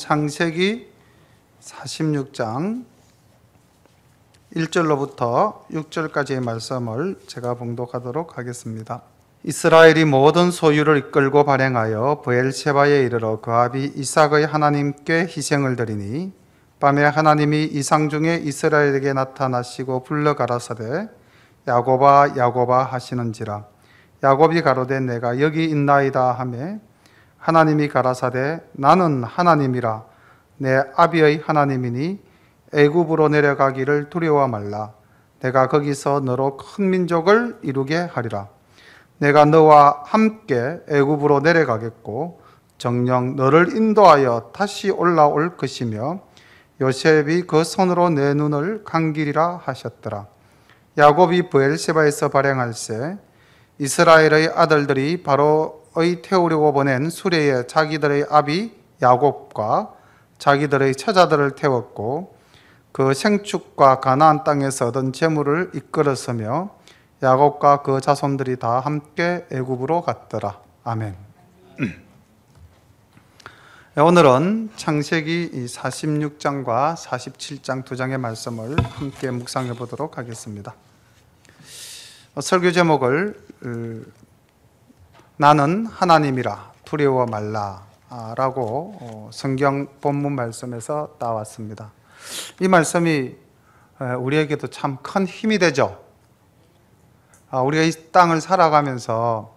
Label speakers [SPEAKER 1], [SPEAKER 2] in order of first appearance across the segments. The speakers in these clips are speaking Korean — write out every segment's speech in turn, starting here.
[SPEAKER 1] 창세기 46장 1절로부터 6절까지의 말씀을 제가 봉독하도록 하겠습니다. 이스라엘이 모든 소유를 이끌고 발행하여 브엘세바에 이르러 그 아비 이삭의 하나님께 희생을 드리니 밤에 하나님이 이상 중에 이스라엘에게 나타나시고 불러 가라사대 야곱아 야곱아 하시는지라. 야곱이 가로되 내가 여기 있나이다 하매 하나님이 가라사대 나는 하나님이라. 내 아비의 하나님이니 애굽으로 내려가기를 두려워 말라. 내가 거기서 너로 큰 민족을 이루게 하리라. 내가 너와 함께 애굽으로 내려가겠고 정녕 너를 인도하여 다시 올라올 것이며 요셉이 그 손으로 내 눈을 감기리라 하셨더라. 야곱이 브엘세바에서 발행할세 이스라엘의 아들들이 바로의 태우려고 보낸 수레에 자기들의 아비 야곱과 자기들의 처자들을 태웠고 그 생축과 가나안 땅에서 얻은 재물을 이끌었으며 야곱과 그 자손들이 다 함께 애굽으로 갔더라. 아멘. 오늘은 창세기 46장과 47장 두 장의 말씀을 함께 묵상해 보도록 하겠습니다. 설교 제목을 나는 하나님이라 두려워 말라 라고 성경 본문 말씀에서 따왔습니다. 이 말씀이 우리에게도 참 큰 힘이 되죠. 우리가 이 땅을 살아가면서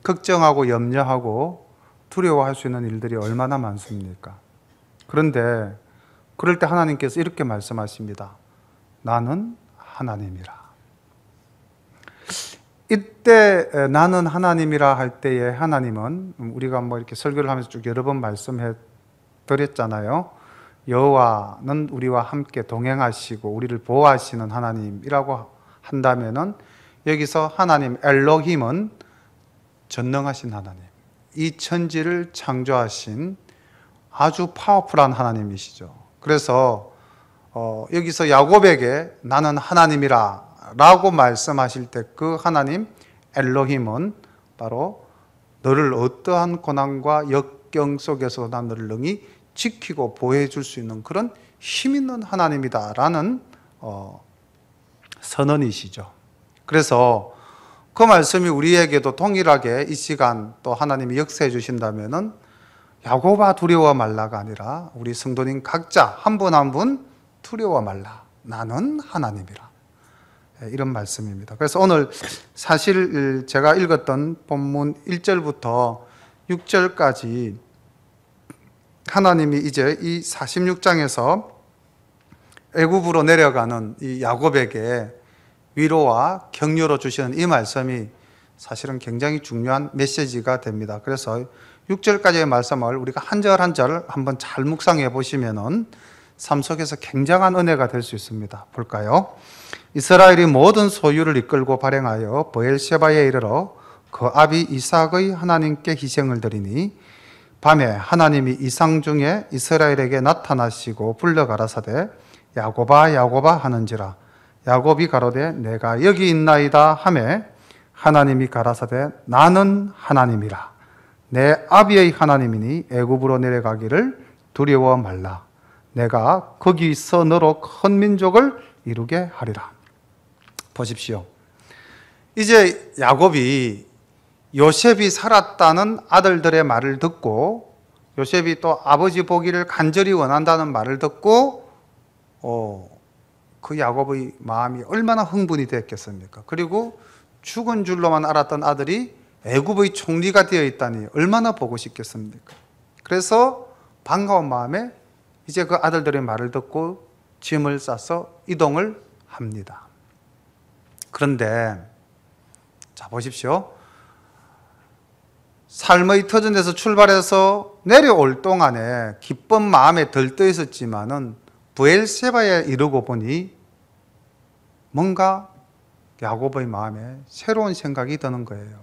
[SPEAKER 1] 걱정하고 염려하고 두려워할 수 있는 일들이 얼마나 많습니까? 그런데 그럴 때 하나님께서 이렇게 말씀하십니다. 나는 하나님이라. 이때 나는 하나님이라 할 때에 하나님은 우리가 이렇게 설교를 하면서 쭉 여러 번 말씀해 드렸잖아요. 여호와는 우리와 함께 동행하시고 우리를 보호하시는 하나님이라고 한다면은 여기서 하나님 엘로힘은 전능하신 하나님, 이 천지를 창조하신 아주 파워풀한 하나님이시죠. 그래서 여기서 야곱에게 나는 하나님이라 라고 말씀하실 때 그 하나님 엘로힘은 바로 너를 어떠한 고난과 역경 속에서 난 너를 능히 지키고 보호해 줄 수 있는 그런 힘 있는 하나님이다라는 선언이시죠. 그래서 그 말씀이 우리에게도 동일하게 이 시간 또 하나님이 역사해 주신다면은 야곱아 두려워 말라가 아니라 우리 성도님 각자 한 분 한 분 두려워 말라. 나는 하나님이라. 이런 말씀입니다. 그래서 오늘 사실 제가 읽었던 본문 1절부터 6절까지 하나님이 이제 이 46장에서 애굽으로 내려가는 이 야곱에게 위로와 격려로 주시는 이 말씀이 사실은 굉장히 중요한 메시지가 됩니다. 그래서 6절까지의 말씀을 우리가 한 절 한 절 한번 잘 묵상해 보시면은 삶 속에서 굉장한 은혜가 될 수 있습니다. 볼까요? 이스라엘이 모든 소유를 이끌고 발행하여 브엘세바에 이르러 그 아비 이삭의 하나님께 희생을 드리니 밤에 하나님이 이상 중에 이스라엘에게 나타나시고 불러 가라사대 야곱아 야곱아 하는지라. 야곱이 가로되 내가 여기 있나이다 하매 하나님이 가라사대 나는 하나님이라. 내 아비의 하나님이니 애굽으로 내려가기를 두려워 말라. 내가 거기서 너로 큰 민족을 이루게 하리라. 보십시오. 이제 야곱이 요셉이 살았다는 아들들의 말을 듣고 요셉이 또 아버지 보기를 간절히 원한다는 말을 듣고 그 야곱의 마음이 얼마나 흥분이 됐겠습니까? 그리고 죽은 줄로만 알았던 아들이 애굽의 총리가 되어 있다니 얼마나 보고 싶겠습니까? 그래서 반가운 마음에 이제 그 아들들의 말을 듣고 짐을 싸서 이동을 합니다. 그런데 자 보십시오. 삶의 터전에서 출발해서 내려올 동안에 기쁜 마음에 들떠 있었지만은 브엘세바에 이르고 보니 뭔가 야곱의 마음에 새로운 생각이 드는 거예요.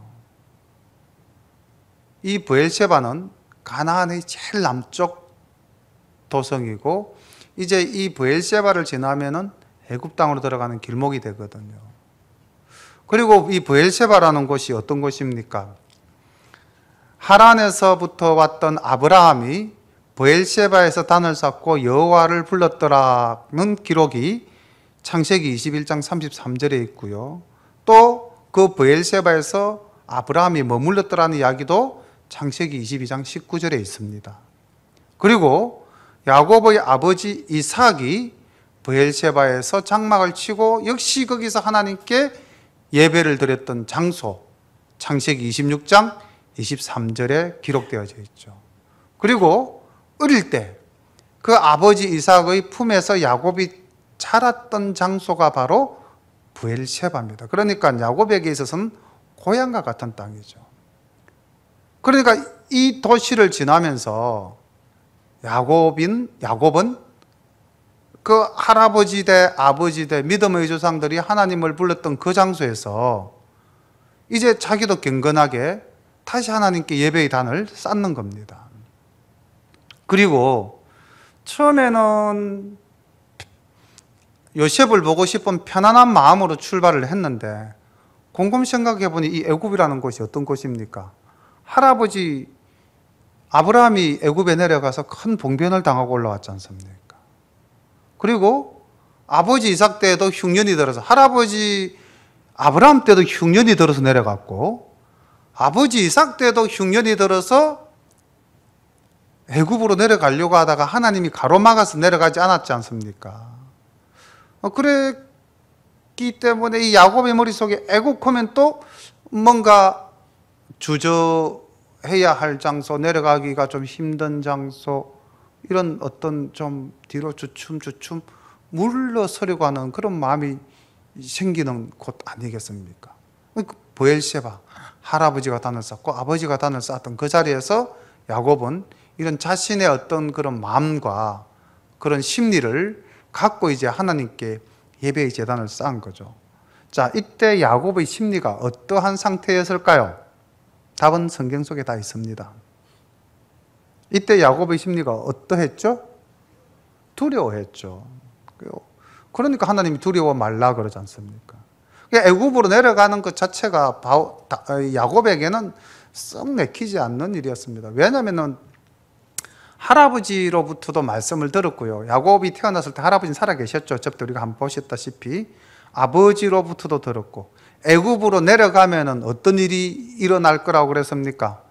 [SPEAKER 1] 이 브엘세바는 가나안의 제일 남쪽 도성이고 이제 이 브엘세바를 지나면은 애굽 땅으로 들어가는 길목이 되거든요. 그리고 이 브엘세바라는 곳이 어떤 곳입니까? 하란에서부터 왔던 아브라함이 브엘셰바에서 단을 쌓고 여호와를 불렀더라는 기록이 창세기 21장 33절에 있고요. 또 그 브엘셰바에서 아브라함이 머물렀더라는 이야기도 창세기 22장 19절에 있습니다. 그리고 야곱의 아버지 이삭이 브엘셰바에서 장막을 치고 역시 거기서 하나님께 예배를 드렸던 장소, 창세기 26장 23절에 기록되어져 있죠. 그리고 어릴 때 그 아버지 이삭의 품에서 야곱이 자랐던 장소가 바로 브엘셰바입니다. 그러니까 야곱에게 있어서는 고향과 같은 땅이죠. 그러니까 이 도시를 지나면서 야곱은 그 할아버지 대 아버지 대 믿음의 조상들이 하나님을 불렀던 그 장소에서 이제 자기도 경건하게 다시 하나님께 예배의 단을 쌓는 겁니다. 그리고 처음에는 요셉을 보고 싶은 편안한 마음으로 출발을 했는데 곰곰 생각해 보니 이 애굽이라는 곳이 어떤 곳입니까? 할아버지 아브라함이 애굽에 내려가서 큰 봉변을 당하고 올라왔지 않습니까? 그리고 아버지 이삭 때에도 흉년이 들어서 할아버지 아브라함 때도 흉년이 들어서 내려갔고 아버지 이삭 때도 흉년이 들어서 애굽으로 내려가려고 하다가 하나님이 가로막아서 내려가지 않았지 않습니까? 그랬기 때문에 이 야곱의 머릿속에 애굽 하면 또 뭔가 주저해야 할 장소, 내려가기가 좀 힘든 장소, 이런 어떤 좀 뒤로 주춤 물러서려고 하는 그런 마음이 생기는 곳 아니겠습니까? 브엘셰바, 할아버지가 단을 쌓고 아버지가 단을 쌓았던 그 자리에서 야곱은 이런 자신의 어떤 그런 마음과 그런 심리를 갖고 이제 하나님께 예배의 제단을 쌓은 거죠. 자, 이때 야곱의 심리가 어떠한 상태였을까요? 답은 성경 속에 다 있습니다. 이때 야곱의 심리가 어떠했죠? 두려워했죠. 그러니까 하나님이 두려워 말라 그러지 않습니까? 애굽으로 내려가는 것 자체가 야곱에게는 썩 내키지 않는 일이었습니다. 왜냐하면 할아버지로부터도 말씀을 들었고요. 야곱이 태어났을 때 할아버지는 살아계셨죠. 저때 우리가 한번 보셨다시피 아버지로부터도 들었고 애굽으로 내려가면 어떤 일이 일어날 거라고 그랬습니까?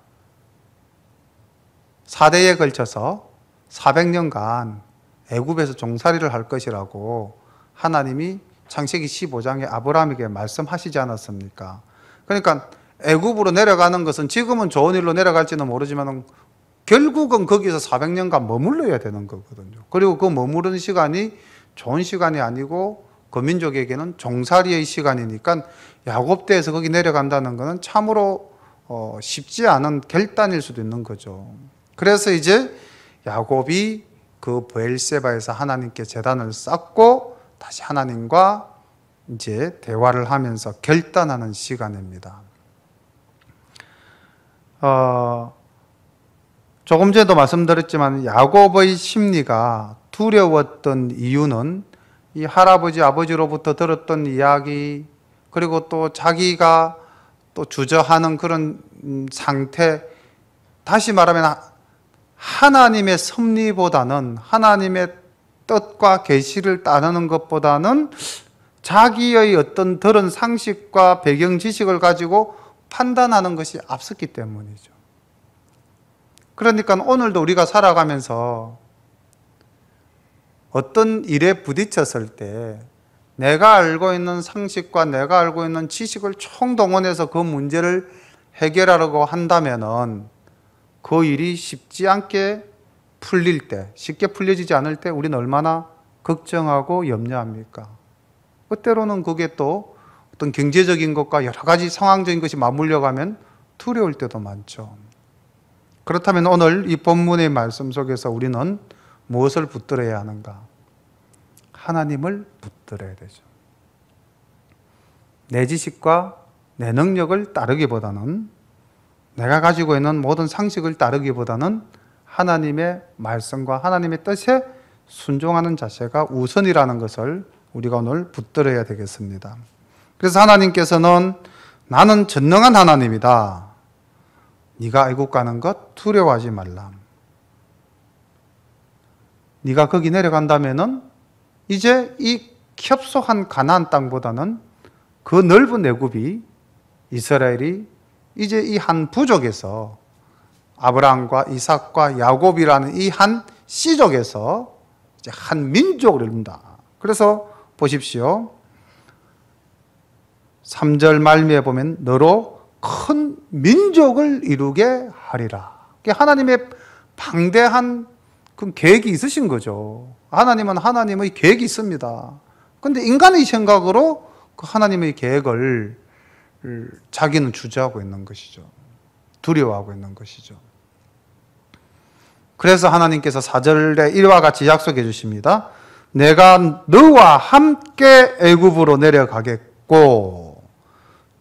[SPEAKER 1] 4대에 걸쳐서 400년간 애굽에서 종살이를 할 것이라고 하나님이 창세기 15장에 아브라함에게 말씀하시지 않았습니까? 그러니까 애굽으로 내려가는 것은 지금은 좋은 일로 내려갈지는 모르지만 결국은 거기서 400년간 머물러야 되는 거거든요. 그리고 그 머무르는 시간이 좋은 시간이 아니고 그 민족에게는 종살이의 시간이니까 야곱 때에서 거기 내려간다는 것은 참으로 쉽지 않은 결단일 수도 있는 거죠. 그래서 이제 야곱이 그 브엘셰바에서 하나님께 제단을 쌓고 다시 하나님과 이제 대화를 하면서 결단하는 시간입니다. 조금 전에도 말씀드렸지만 야곱의 심리가 두려웠던 이유는 이 할아버지 아버지로부터 들었던 이야기, 그리고 또 자기가 또 주저하는 그런 상태, 다시 말하면 하나님의 섭리보다는 하나님의 뜻과 계시를 따르는 것보다는 자기의 어떤 들은 상식과 배경 지식을 가지고 판단하는 것이 앞섰기 때문이죠. 그러니까 오늘도 우리가 살아가면서 어떤 일에 부딪혔을 때 내가 알고 있는 상식과 내가 알고 있는 지식을 총동원해서 그 문제를 해결하려고 한다면은 그 일이 쉽지 않게 풀릴 때, 쉽게 풀려지지 않을 때 우리는 얼마나 걱정하고 염려합니까? 때로는 그게 또 어떤 경제적인 것과 여러 가지 상황적인 것이 맞물려 가면 두려울 때도 많죠. 그렇다면 오늘 이 본문의 말씀 속에서 우리는 무엇을 붙들어야 하는가? 하나님을 붙들어야 되죠. 내 지식과 내 능력을 따르기보다는, 내가 가지고 있는 모든 상식을 따르기보다는 하나님의 말씀과 하나님의 뜻에 순종하는 자세가 우선이라는 것을 우리가 오늘 붙들어야 되겠습니다. 그래서 하나님께서는 나는 전능한 하나님이다. 네가 애국 가는 것 두려워하지 말라. 네가 거기 내려간다면은 이제 이 협소한 가나안 땅보다는 그 넓은 애굽이 이스라엘이 이제 이 한 부족에서 아브라함과 이삭과 야곱이라는 이 한 씨족에서 이제 한 민족을 이룬다. 그래서 보십시오. 3절 말미에 보면 너로 큰 민족을 이루게 하리라. 하나님의 방대한 그 계획이 있으신 거죠. 하나님은 하나님의 계획이 있습니다. 그런데 인간의 생각으로 그 하나님의 계획을 자기는 주저하고 있는 것이죠. 두려워하고 있는 것이죠. 그래서 하나님께서 4절에 이와 같이 약속해 주십니다. 내가 너와 함께 애굽으로 내려가겠고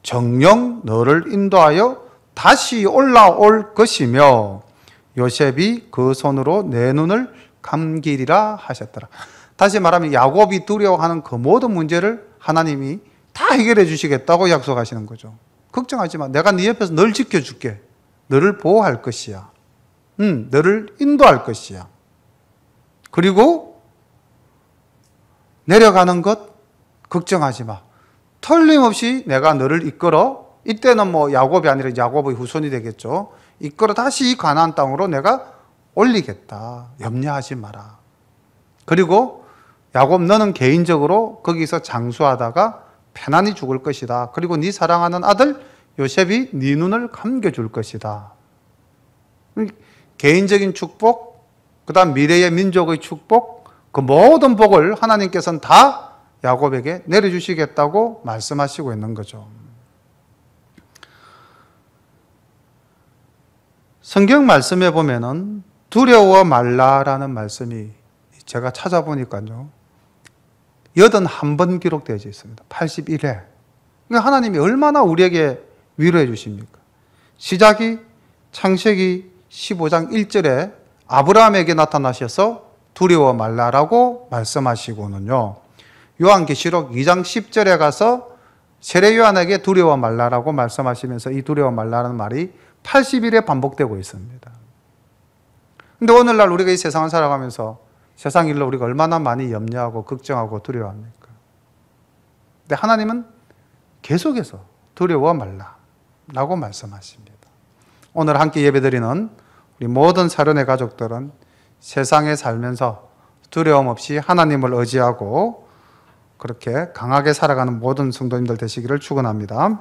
[SPEAKER 1] 정녕 너를 인도하여 다시 올라올 것이며 요셉이 그 손으로 내 눈을 감기리라 하셨더라. 다시 말하면 야곱이 두려워하는 그 모든 문제를 하나님이 다 해결해 주시겠다고 약속하시는 거죠. 걱정하지 마. 내가 네 옆에서 널 지켜줄게. 너를 보호할 것이야. 너를 인도할 것이야. 그리고 내려가는 것 걱정하지 마. 틀림없이 내가 너를 이끌어, 이때는 뭐 야곱이 아니라 야곱의 후손이 되겠죠. 이끌어 다시 이 가나안 땅으로 내가 올리겠다. 염려하지 마라. 그리고 야곱 너는 개인적으로 거기서 장수하다가 편안히 죽을 것이다. 그리고 네 사랑하는 아들 요셉이 네 눈을 감겨줄 것이다. 개인적인 축복, 그 다음 미래의 민족의 축복, 그 모든 복을 하나님께서는 다 야곱에게 내려주시겠다고 말씀하시고 있는 거죠. 성경 말씀에 보면은 두려워 말라라는 말씀이 제가 찾아보니까요 81번 기록되어 있습니다. 81회. 그러니까 하나님이 얼마나 우리에게 위로해 주십니까? 시작이 창세기 15장 1절에 아브라함에게 나타나셔서 두려워 말라라고 말씀하시고는요. 요한계시록 2장 10절에 가서 세례 요한에게 두려워 말라라고 말씀하시면서 이 두려워 말라는 말이 80일에 반복되고 있습니다. 근데 오늘날 우리가 이 세상을 살아가면서 세상 일로 우리가 얼마나 많이 염려하고 걱정하고 두려워합니까? 근데 하나님은 계속해서 두려워 말라라고 말씀하십니다. 오늘 함께 예배드리는 우리 모든 사련의 가족들은 세상에 살면서 두려움 없이 하나님을 의지하고 그렇게 강하게 살아가는 모든 성도님들 되시기를 축원합니다.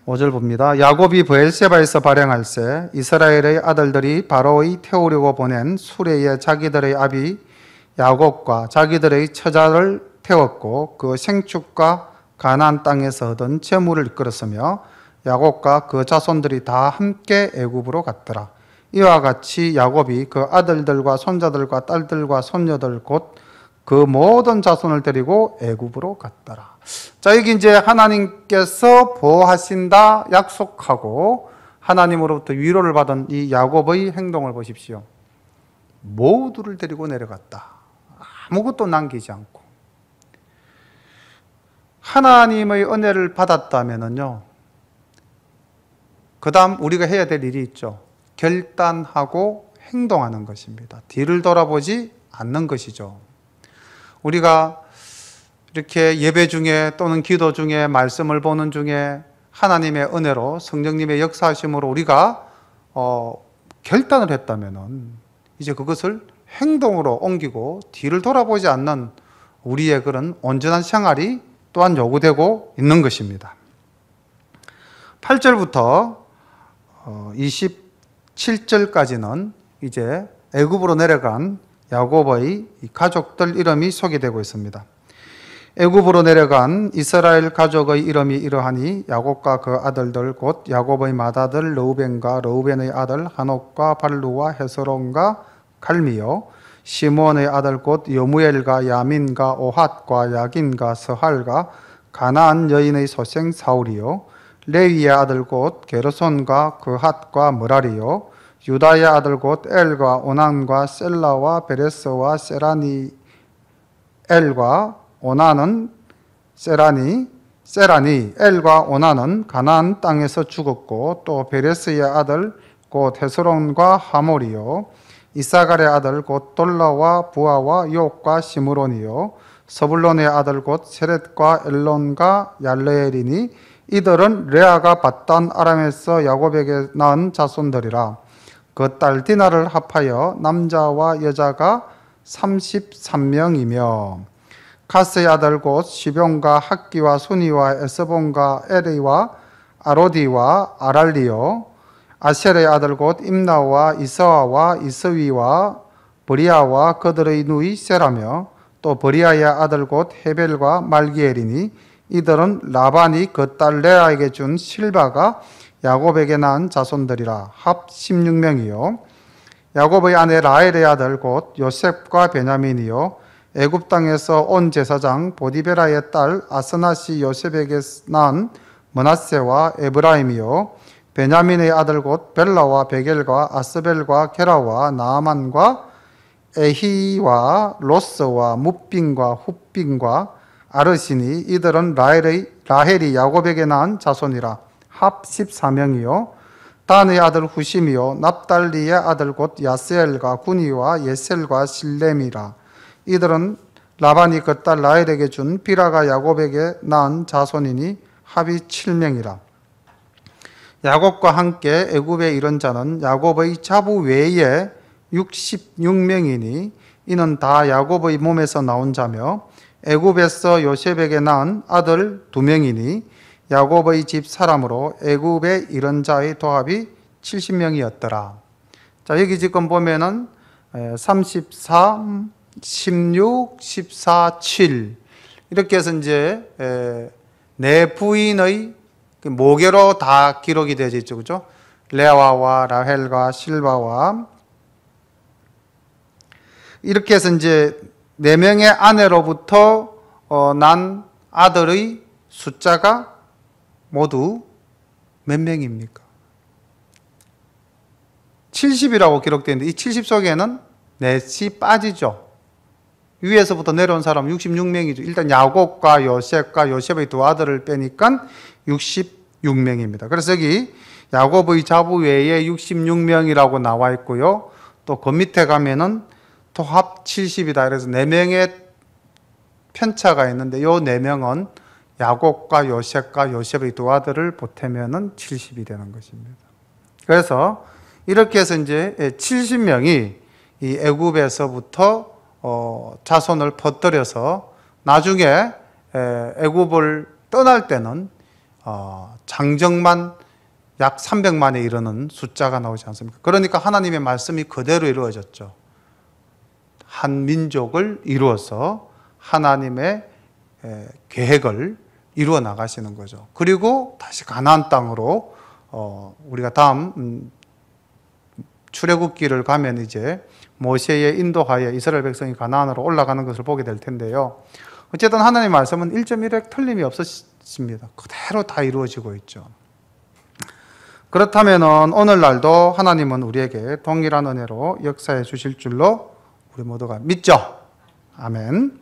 [SPEAKER 1] 5절 봅니다. 야곱이 브엘세바에서 발행할세 이스라엘의 아들들이 바로의 태우려고 보낸 수레에 자기들의 아비 야곱과 자기들의 처자를 태웠고 그 생축과 가나안 땅에서 얻은 재물을 이끌었으며 야곱과 그 자손들이 다 함께 애굽으로 갔더라. 이와 같이 야곱이 그 아들들과 손자들과 딸들과 손녀들 곧 그 모든 자손을 데리고 애굽으로 갔더라. 자, 여기 이제 하나님께서 보호하신다 약속하고 하나님으로부터 위로를 받은 이 야곱의 행동을 보십시오. 모두를 데리고 내려갔다. 아무것도 남기지 않고. 하나님의 은혜를 받았다면은요, 그 다음 우리가 해야 될 일이 있죠. 결단하고 행동하는 것입니다. 뒤를 돌아보지 않는 것이죠. 우리가 이렇게 예배 중에 또는 기도 중에 말씀을 보는 중에 하나님의 은혜로 성령님의 역사하심으로 우리가 결단을 했다면은 이제 그것을 행동으로 옮기고 뒤를 돌아보지 않는 우리의 그런 온전한 생활이 또한 요구되고 있는 것입니다. 8절부터 27절까지는 이제 애굽으로 내려간 야곱의 가족들 이름이 소개되고 있습니다. 애굽으로 내려간 이스라엘 가족의 이름이 이러하니 야곱과 그 아들들 곧 야곱의 맏아들 르우벤과 르우벤의 아들 한옥과 발루와 헤스론과 갈미요 시므온의 아들 곧 여무엘과 야민과 오핫과 야긴과 서할과 가나안 여인의 소생 사울이요 레위의 아들 곧 게르손과 그핫과 므라리요 유다의 아들 곧 엘과 오난과 셀라와 베레스와 세라니 엘과 오난은 세라니 엘과 오난은 가나안 땅에서 죽었고 또 베레스의 아들 곧 헤스론과 하몰이요 이사갈의 아들 곧 돌라와 부하와 요옥과 시므론이요 서불론의 아들 곧 세렛과 엘론과 얄레엘이니 이들은 레아가 받단 아람에서 야곱에게 낳은 자손들이라. 그 딸 디나를 합하여 남자와 여자가 33명이며 가스의 아들 곧 시병과 학기와 순이와 에스본과 에리와 아로디와 아랄리요 아셀의 아들 곧 임나와 이서아와 이스위와 버리아와 그들의 누이 세라며 또 버리아의 아들 곧 헤벨과 말기엘이니 이들은 라반이 그 딸 레아에게 준 실바가 야곱에게 낳은 자손들이라. 합 16명이요 야곱의 아내 라헬의 아들 곧 요셉과 베냐민이요 애굽 땅에서 온 제사장 보디베라의 딸 아스낫이 요셉에게 낳은 므낫세와 에브라임이요 베냐민의 아들 곧 벨라와 베겔과 아스벨과 게라와 나아만과 에히와 로스와 뭇빈과 훗빈과 아르시니 이들은 라헬이 야곱에게 낳은 자손이라. 합 14명이요 단의 아들 후심이요 납달리의 아들 곧 야스엘과 구니와 예셀과 실렘이라. 이들은 라반이 그 딸 라헬에게 준 비라가 야곱에게 낳은 자손이니 합이 7명이라. 야곱과 함께 애굽에 이른 자는 야곱의 자부 외에 66명이니 이는 다 야곱의 몸에서 나온 자며 애굽에서 요셉에게 낳은 아들 2명이니 야곱의 집 사람으로 애굽에 이른 자의 도합이 70명이었더라. 자, 여기 지금 보면은 33, 16, 14, 7 이렇게 해서 이제 네 부인의 모계로 다 기록이 되어 있죠. 그죠? 레아와 라헬과 실바와 이렇게 해서 이제 네 명의 아내로부터 난 아들의 숫자가 모두 몇 명입니까? 70이라고 기록되어 있는데 이 70 속에는 넷이 빠지죠. 위에서부터 내려온 사람 66명이죠. 일단 야곱과 요셉의 두 아들을 빼니까 66명입니다. 그래서 여기 야곱의 자부 외에 66명이라고 나와 있고요. 또 그 밑에 가면은 또 합 70이다. 그래서 4명의 편차가 있는데 이 4명은 야곱과 요셉의 두 아들을 보태면은 70이 되는 것입니다. 그래서 이렇게 해서 이제 70명이 이 애굽에서부터 자손을 퍼뜨려서 나중에 애굽을 떠날 때는 장정만 약 300만에 이르는 숫자가 나오지 않습니까? 그러니까 하나님의 말씀이 그대로 이루어졌죠. 한 민족을 이루어서 하나님의 계획을 이루어 나가시는 거죠. 그리고 다시 가나안 땅으로 우리가 다음 출애굽기를 가면 이제 모세의 인도하에 이스라엘 백성이 가나안으로 올라가는 것을 보게 될 텐데요. 어쨌든 하나님의 말씀은 1.1획 틀림이 없으십니다. 그대로 다 이루어지고 있죠. 그렇다면 오늘날도 하나님은 우리에게 동일한 은혜로 역사해 주실 줄로 우리 모두가 믿죠. 아멘.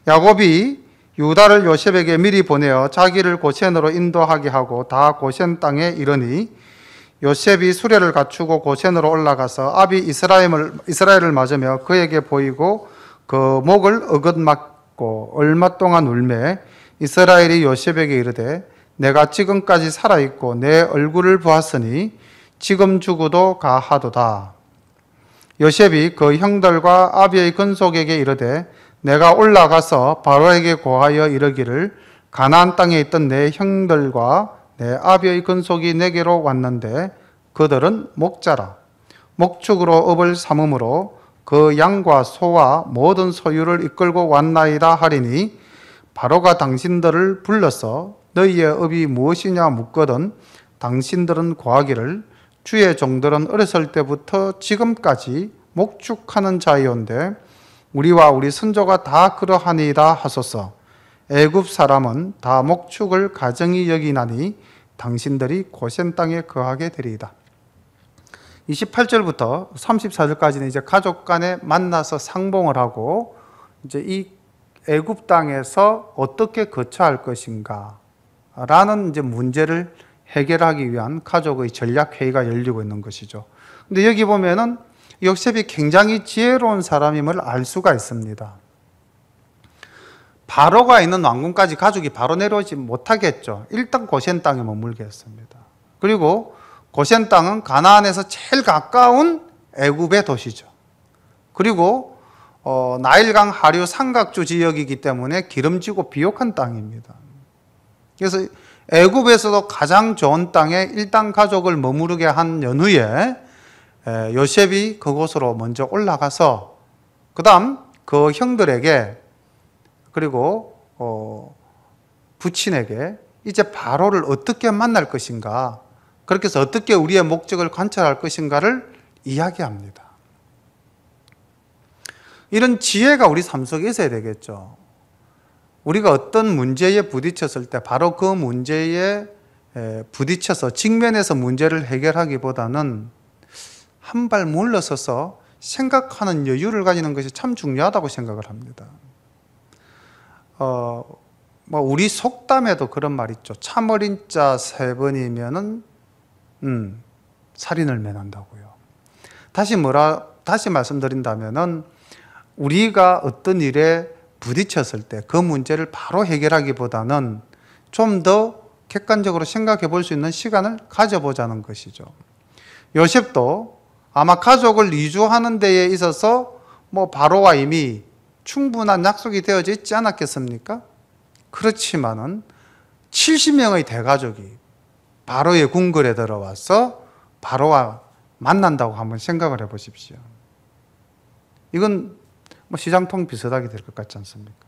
[SPEAKER 1] 야곱이 유다를 요셉에게 미리 보내어 자기를 고센으로 인도하게 하고 다 고센 땅에 이르니 요셉이 수레를 갖추고 고센으로 올라가서 아비 이스라엘을 맞으며 그에게 보이고 그 목을 어긋맞고 얼마 동안 울매 이스라엘이 요셉에게 이르되 내가 지금까지 살아있고 내 얼굴을 보았으니 지금 죽어도 가하도다. 요셉이 그 형들과 아비의 근속에게 이르되 내가 올라가서 바로에게 고하여 이르기를 가나안 땅에 있던 내 형들과 내 아비의 근속이 내게로 왔는데 그들은 목자라. 목축으로 업을 삼음으로 그 양과 소와 모든 소유를 이끌고 왔나이다 하리니 바로가 당신들을 불러서 너희의 업이 무엇이냐 묻거든 당신들은 고하기를 주의 종들은 어렸을 때부터 지금까지 목축하는 자이온데 우리와 우리 선조가 다 그러하니이다 하소서. 애굽 사람은 다 목축을 가정히 여기나니 당신들이 고센 땅에 거하게 되리이다. 28절부터 34절까지는 이제 가족 간에 만나서 상봉을 하고 이제 이 애굽 땅에서 어떻게 거처할 것인가 라는 이제 문제를 해결하기 위한 가족의 전략 회의가 열리고 있는 것이죠. 근데 여기 보면은 요셉이 굉장히 지혜로운 사람임을 알 수가 있습니다. 바로가 있는 왕궁까지 가족이 바로 내려오지 못하겠죠. 일단 고센 땅에 머물겠습니다. 그리고 고센 땅은 가나안에서 제일 가까운 애굽의 도시죠. 그리고 나일강 하류 삼각주 지역이기 때문에 기름지고 비옥한 땅입니다. 그래서 애굽에서도 가장 좋은 땅에 일단 가족을 머무르게 한 연후에 요셉이 그곳으로 먼저 올라가서 그 다음 그 형들에게 그리고 부친에게 이제 바로를 어떻게 만날 것인가, 그렇게 해서 어떻게 우리의 목적을 관찰할 것인가를 이야기합니다. 이런 지혜가 우리 삶 속에 있어야 되겠죠. 우리가 어떤 문제에 부딪혔을 때 바로 그 문제에 부딪혀서 직면해서 문제를 해결하기보다는 한 발 물러서서 생각하는 여유를 가지는 것이 참 중요하다고 생각을 합니다. 우리 속담에도 그런 말 있죠. 참어린 자 3번이면은 살인을 면한다고요. 다시 말씀드린다면은 우리가 어떤 일에 부딪혔을 때 그 문제를 바로 해결하기보다는 좀 더 객관적으로 생각해 볼 수 있는 시간을 가져보자는 것이죠. 요셉도 아마 가족을 이주하는 데에 있어서 바로와 이미 충분한 약속이 되어져 있지 않았겠습니까? 그렇지만은 70명의 대가족이 바로의 궁궐에 들어와서 바로와 만난다고 한번 생각을 해 보십시오. 이건 시장통 비슷하게 될 것 같지 않습니까?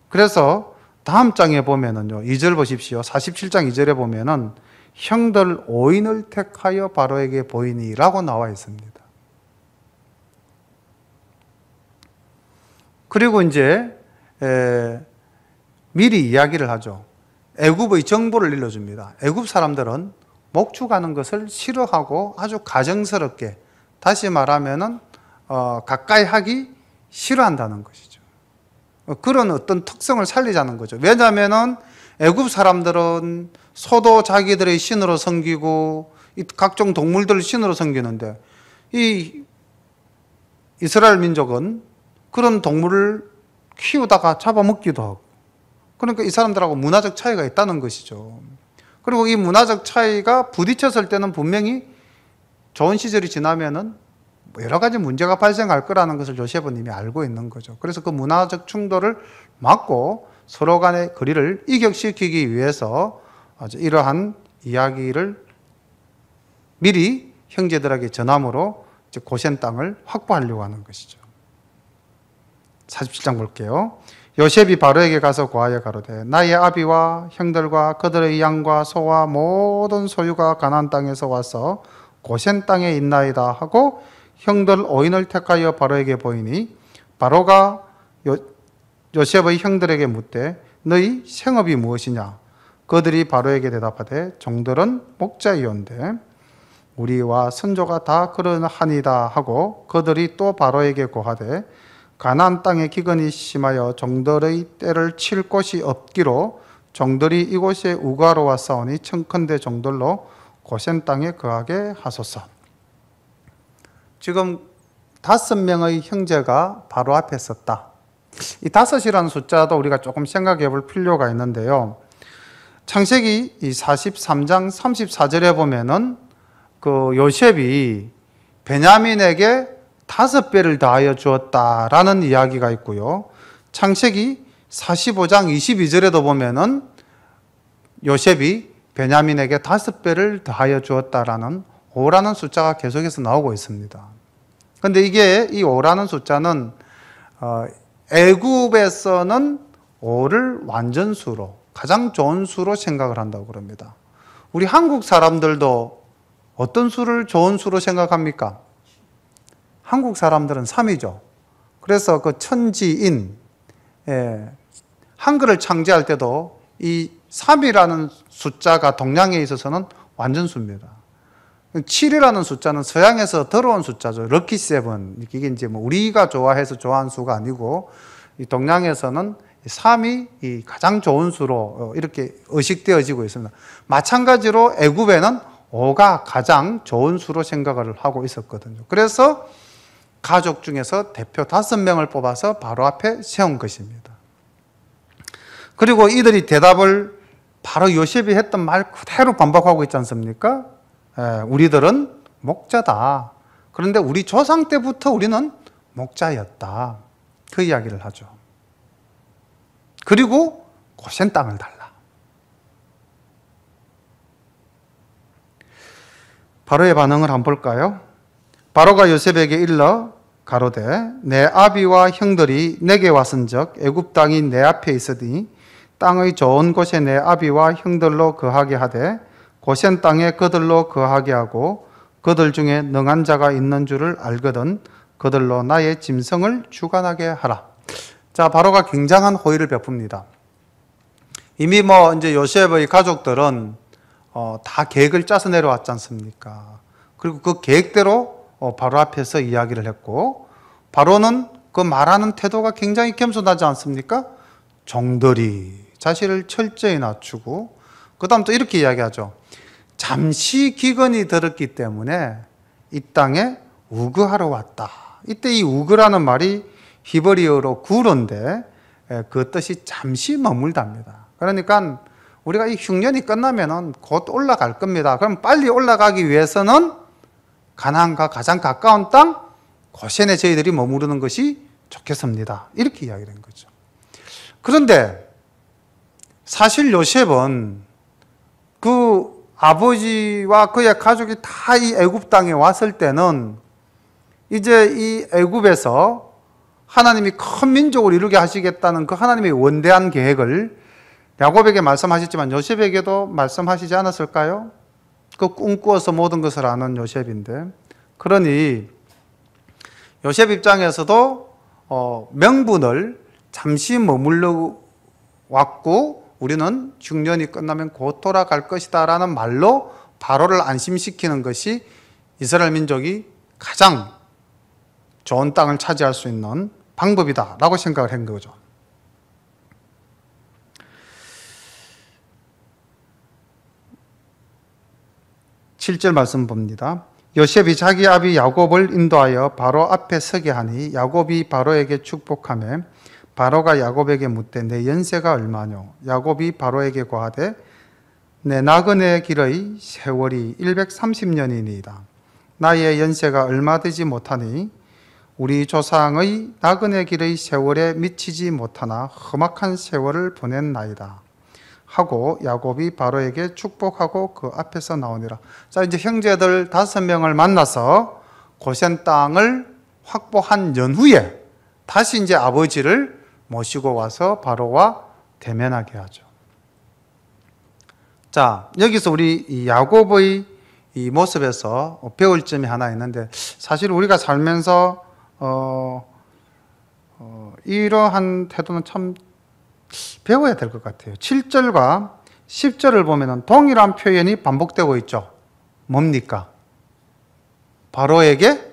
[SPEAKER 1] 그래서 다음 장에 보면은요, 2절 보십시오. 47장 2절에 보면은 형들 5인을 택하여 바로에게 보이니라고 나와 있습니다. 그리고 이제 미리 이야기를 하죠. 애굽의 정보를 일러줍니다. 애굽 사람들은 목축하는 것을 싫어하고 아주 가정스럽게, 다시 말하면은 가까이 하기 싫어한다는 것이죠. 그런 어떤 특성을 살리자는 거죠. 왜냐하면은 애굽 사람들은 소도 자기들의 신으로 섬기고 각종 동물들을 신으로 섬기는데 이 이스라엘 민족은 그런 동물을 키우다가 잡아먹기도 하고, 그러니까 이 사람들하고 문화적 차이가 있다는 것이죠. 그리고 이 문화적 차이가 부딪혔을 때는 분명히 좋은 시절이 지나면은 여러 가지 문제가 발생할 거라는 것을 요셉은 이미 알고 있는 거죠. 그래서 그 문화적 충돌을 막고 서로 간의 거리를 이격시키기 위해서 아주 이러한 이야기를 미리 형제들에게 전함으로 고센 땅을 확보하려고 하는 것이죠. 47장 볼게요. 요셉이 바로에게 가서 고하여 가로되 나의 아비와 형들과 그들의 양과 소와 모든 소유가 가나안 땅에서 와서 고센 땅에 있나이다 하고 형들 5인을 택하여 바로에게 보이니 바로가 요셉의 형들에게 묻되 너희 생업이 무엇이냐? 그들이 바로에게 대답하되 종들은 목자이온데 우리와 선조가 다 그러하니이다 하고 그들이 또 바로에게 고하되 가나안 땅에 기근이 심하여 종들의 때를 칠 곳이 없기로 종들이 이곳에 우거하러 왔사오니 청컨대 종들로 고센 땅에 거하게 하소서. 지금 5명의 형제가 바로 앞에 섰다. 이 5이라는 숫자도 우리가 조금 생각해 볼 필요가 있는데요. 창세기 43장 34절에 보면은 그 요셉이 베냐민에게 5배를 더하여 주었다라는 이야기가 있고요. 창세기 45장 22절에도 보면은 요셉이 베냐민에게 5배를 더하여 주었다라는 5라는 숫자가 계속해서 나오고 있습니다. 그런데 이게 이 5라는 숫자는 애굽에서는 5를 완전수로, 가장 좋은 수로 생각을 한다고 그럽니다. 우리 한국 사람들도 어떤 수를 좋은 수로 생각합니까? 한국 사람들은 3이죠. 그래서 그 천지인, 한글을 창제할 때도 이 3이라는 숫자가 동양에 있어서는 완전수입니다. 7이라는 숫자는 서양에서 들어온 숫자죠. 럭키 세븐. 이게 이제 우리가 좋아해서 좋아하는 수가 아니고, 이 동양에서는 3이 이 가장 좋은 수로 이렇게 의식되어지고 있습니다. 마찬가지로 애굽에는 5가 가장 좋은 수로 생각을 하고 있었거든요. 그래서 가족 중에서 대표 5명을 뽑아서 바로 앞에 세운 것입니다. 그리고 이들이 대답을 바로 요셉이 했던 말 그대로 반복하고 있지 않습니까? 우리들은 목자다. 그런데 우리 조상 때부터 우리는 목자였다. 그 이야기를 하죠. 그리고 고센 땅을 달라. 바로의 반응을 한번 볼까요? 바로가 요셉에게 일러 가로되 내 아비와 형들이 내게 왔은즉 애굽 땅이 내 앞에 있으니 땅의 좋은 곳에 내 아비와 형들로 거하게 하되 고센 땅에 그들로 거하게 하고 그들 중에 능한 자가 있는 줄을 알거든 그들로 나의 짐승을 주관하게 하라. 자, 바로가 굉장한 호의를 베풉니다. 이미 이제 요셉의 가족들은 다 계획을 짜서 내려왔지 않습니까? 그리고 그 계획대로 바로 앞에서 이야기를 했고, 바로는 그 말하는 태도가 굉장히 겸손하지 않습니까? 종들이 자신을 철저히 낮추고, 그 다음 또 이렇게 이야기하죠. 잠시 기근이 들었기 때문에 이 땅에 우거하러 왔다. 이때 이 우거라는 말이 히브리어로 구른데 그 뜻이 잠시 머물답니다. 그러니까 우리가 이 흉년이 끝나면은 곧 올라갈 겁니다. 그럼 빨리 올라가기 위해서는 가나안과 가장 가까운 땅 고센에 저희들이 머무르는 것이 좋겠습니다. 이렇게 이야기를 한 거죠. 그런데 사실 요셉은 그 아버지와 그의 가족이 다 이 애굽 땅에 왔을 때는 이제 이 애굽에서 하나님이 큰 민족을 이루게 하시겠다는 그 하나님의 원대한 계획을 야곱에게 말씀하셨지만 요셉에게도 말씀하시지 않았을까요? 그 꿈꾸어서 모든 것을 아는 요셉인데, 그러니 요셉 입장에서도 명분을 잠시 머물러 왔고 우리는 흉년이 끝나면 곧 돌아갈 것이다 라는 말로 바로를 안심시키는 것이 이스라엘 민족이 가장 좋은 땅을 차지할 수 있는 방법이다 라고 생각을 한 거죠. (7절) 말씀 봅니다. 요셉이 자기 아비 야곱을 인도하여 바로 앞에 서게 하니 야곱이 바로에게 축복하며 바로가 야곱에게 묻되 내 연세가 얼마뇨? 야곱이 바로에게 고하되 내 나그네 길의 세월이 130년이니이다. 나의 연세가 얼마 되지 못하니 우리 조상의 나그네 길의 세월에 미치지 못하나 험악한 세월을 보냈나이다. 하고 야곱이 바로에게 축복하고 그 앞에서 나오니라. 자, 이제 형제들 5명을 만나서 고센 땅을 확보한 연후에 다시 이제 아버지를 모시고 와서 바로와 대면하게 하죠. 자, 여기서 우리 이 야곱의 이 모습에서 배울 점이 하나 있는데, 사실 우리가 살면서 이러한 태도는 참 배워야 될 것 같아요. 7절과 10절을 보면 동일한 표현이 반복되고 있죠. 뭡니까? 바로에게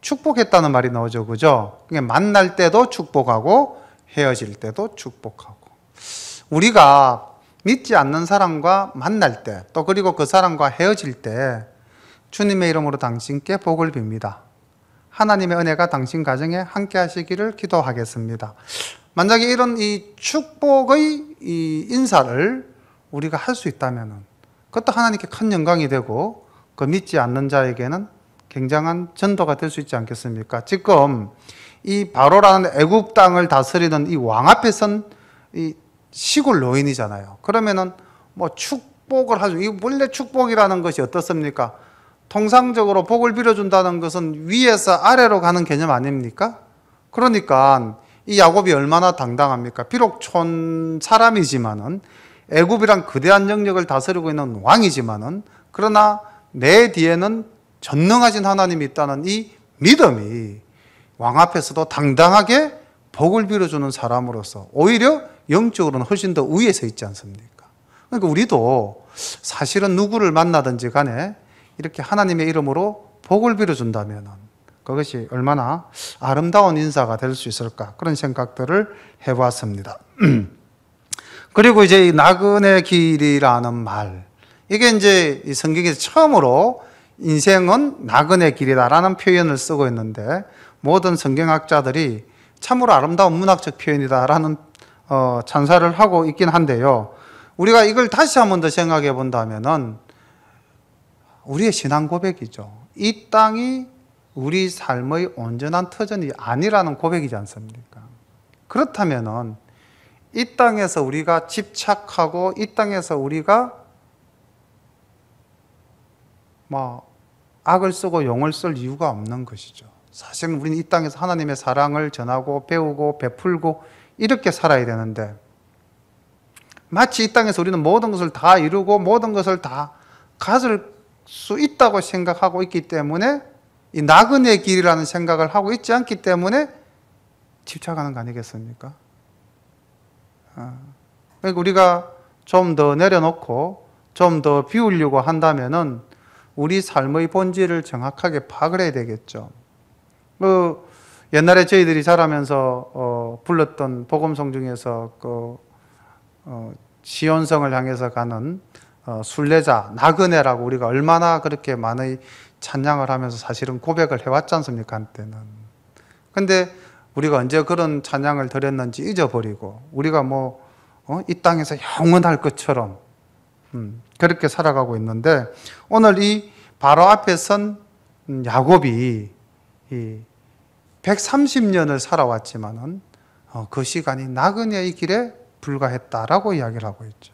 [SPEAKER 1] 축복했다는 말이 나오죠. 그죠? 만날 때도 축복하고 헤어질 때도 축복하고. 우리가 믿지 않는 사람과 만날 때, 또 그리고 그 사람과 헤어질 때 주님의 이름으로 당신께 복을 빕니다. 하나님의 은혜가 당신 가정에 함께 하시기를 기도하겠습니다. 만약에 이런 이 축복의 이 인사를 우리가 할 수 있다면 그것도 하나님께 큰 영광이 되고 그 믿지 않는 자에게는 굉장한 전도가 될 수 있지 않겠습니까? 지금 이 바로라는 애굽 땅을 다스리는 이 왕 앞에 선 이 시골 노인이잖아요. 그러면은 뭐 축복을 하죠. 이 원래 축복이라는 것이 어떻습니까? 통상적으로 복을 빌어준다는 것은 위에서 아래로 가는 개념 아닙니까? 그러니까 이 야곱이 얼마나 당당합니까? 비록 촌 사람이지만은 애굽이란 거대한 영역을 다스리고 있는 왕이지만은, 그러나 내 뒤에는 전능하신 하나님이 있다는 이 믿음이 왕 앞에서도 당당하게 복을 빌어주는 사람으로서 오히려 영적으로는 훨씬 더 위에 서 있지 않습니까? 그러니까 우리도 사실은 누구를 만나든지 간에 이렇게 하나님의 이름으로 복을 빌어준다면 그것이 얼마나 아름다운 인사가 될 수 있을까, 그런 생각들을 해보았습니다. 그리고 이제 이 나그네 길이라는 말, 이게 이제 성경에서 처음으로 인생은 나그네 길이다라는 표현을 쓰고 있는데, 모든 성경학자들이 참으로 아름다운 문학적 표현이다라는 찬사를 하고 있긴 한데요. 우리가 이걸 다시 한 번 더 생각해 본다면은 우리의 신앙 고백이죠. 이 땅이 우리 삶의 온전한 터전이 아니라는 고백이지 않습니까? 그렇다면은 이 땅에서 우리가 집착하고 이 땅에서 우리가 악을 쓰고 용을 쓸 이유가 없는 것이죠. 사실은 우리는 이 땅에서 하나님의 사랑을 전하고 배우고 베풀고 이렇게 살아야 되는데 마치 이 땅에서 우리는 모든 것을 다 이루고 모든 것을 다 가질 수 있다고 생각하고 있기 때문에 이 나그네의 길이라는 생각을 하고 있지 않기 때문에 집착하는 거 아니겠습니까? 그러니까 우리가 좀 더 내려놓고 좀 더 비우려고 한다면은 우리 삶의 본질을 정확하게 파악을 해야 되겠죠. 옛날에 저희들이 자라면서 불렀던 복음송 중에서 시온성을 향해서 가는 순례자 나그네라고 우리가 얼마나 그렇게 많은 찬양을 하면서 사실은 고백을 해왔지 않습니까? 한때는. 근데 우리가 언제 그런 찬양을 드렸는지 잊어버리고 우리가 이 땅에서 영원할 것처럼 그렇게 살아가고 있는데 오늘 이 바로 앞에 선 야곱이 130년을 살아왔지만은 그 시간이 나그네의 길에 불과했다라고 이야기를 하고 있죠.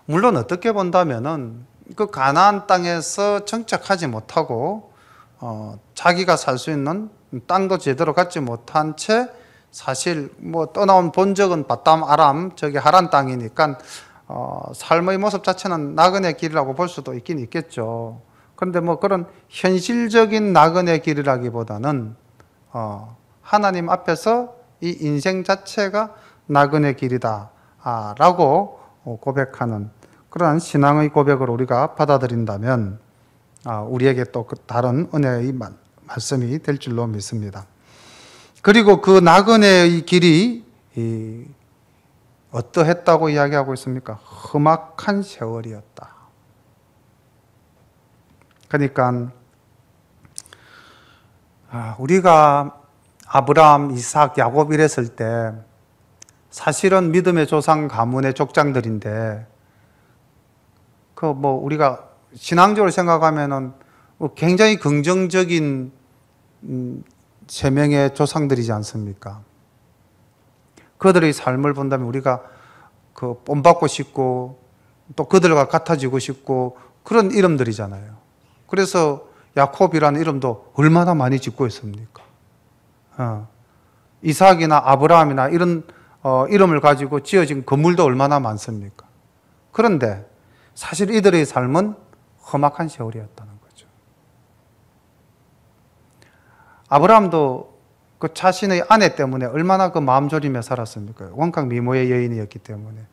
[SPEAKER 1] 물론 어떻게 본다면은 그 가나안 땅에서 정착하지 못하고 자기가 살 수 있는 땅도 제대로 갖지 못한 채 사실 떠나온 본적은 바담 아람 저기 하란 땅이니까 삶의 모습 자체는 나그네 길이라고 볼 수도 있긴 있겠죠. 그런데 그런 현실적인 나그네 길이라기보다는 하나님 앞에서 이 인생 자체가 나그네 길이다라고 고백하는 그러한 신앙의 고백을 우리가 받아들인다면 우리에게 또 다른 은혜의 말씀이 될 줄로 믿습니다. 그리고 그 나그네의 길이 어떠했다고 이야기하고 있습니까? 험악한 세월이었다. 그러니까 우리가 아브라함, 이삭, 야곱 이랬을 때 사실은 믿음의 조상 가문의 족장들인데 우리가 신앙적으로 생각하면은 굉장히 긍정적인 세 명의 조상들이지 않습니까? 그들의 삶을 본다면 우리가 본받고 싶고 또 그들과 같아지고 싶고 그런 이름들이잖아요. 그래서 야콥이라는 이름도 얼마나 많이 짓고 있습니까? 이삭이나 아브라함이나 이런 이름을 가지고 지어진 건물도 얼마나 많습니까? 그런데 사실 이들의 삶은 험악한 세월이었다는 거죠. 아브라함도 그 자신의 아내 때문에 얼마나 그 마음 졸이며 살았습니까? 원각 미모의 여인이었기 때문에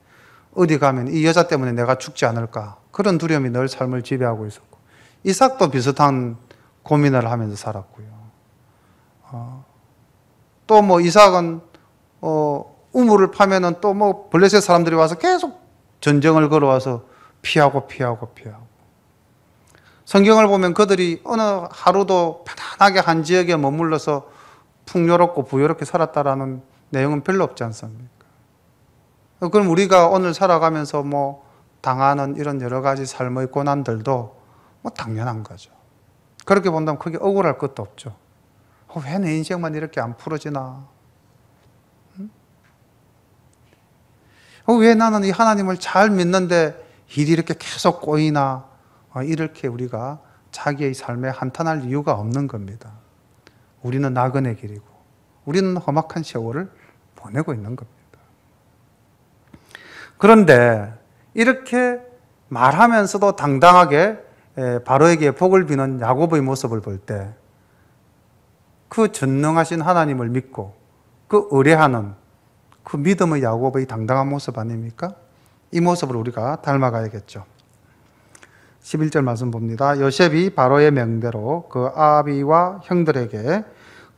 [SPEAKER 1] 어디 가면 이 여자 때문에 내가 죽지 않을까 그런 두려움이 늘 삶을 지배하고 있었고 이삭도 비슷한 고민을 하면서 살았고요. 또 이삭은 우물을 파면은 또 블레셋 사람들이 와서 계속 전쟁을 걸어와서 피하고. 성경을 보면 그들이 어느 하루도 편안하게 한 지역에 머물러서 풍요롭고 부유롭게 살았다라는 내용은 별로 없지 않습니까? 그럼 우리가 오늘 살아가면서 당하는 이런 여러 가지 삶의 고난들도 당연한 거죠. 그렇게 본다면 크게 억울할 것도 없죠. 왜 내 인생만 이렇게 안 풀어지나? 왜 나는 이 하나님을 잘 믿는데 일이 이렇게 계속 꼬이나? 이렇게 우리가 자기의 삶에 한탄할 이유가 없는 겁니다. 우리는 나그네 길이고 우리는 험악한 세월을 보내고 있는 겁니다. 그런데 이렇게 말하면서도 당당하게 바로에게 복을 비는 야곱의 모습을 볼 때 그 전능하신 하나님을 믿고 그 의뢰하는 그 믿음의 야곱의 당당한 모습 아닙니까? 이 모습을 우리가 닮아가야겠죠. 11절 말씀 봅니다. 요셉이 바로의 명대로 그 아비와 형들에게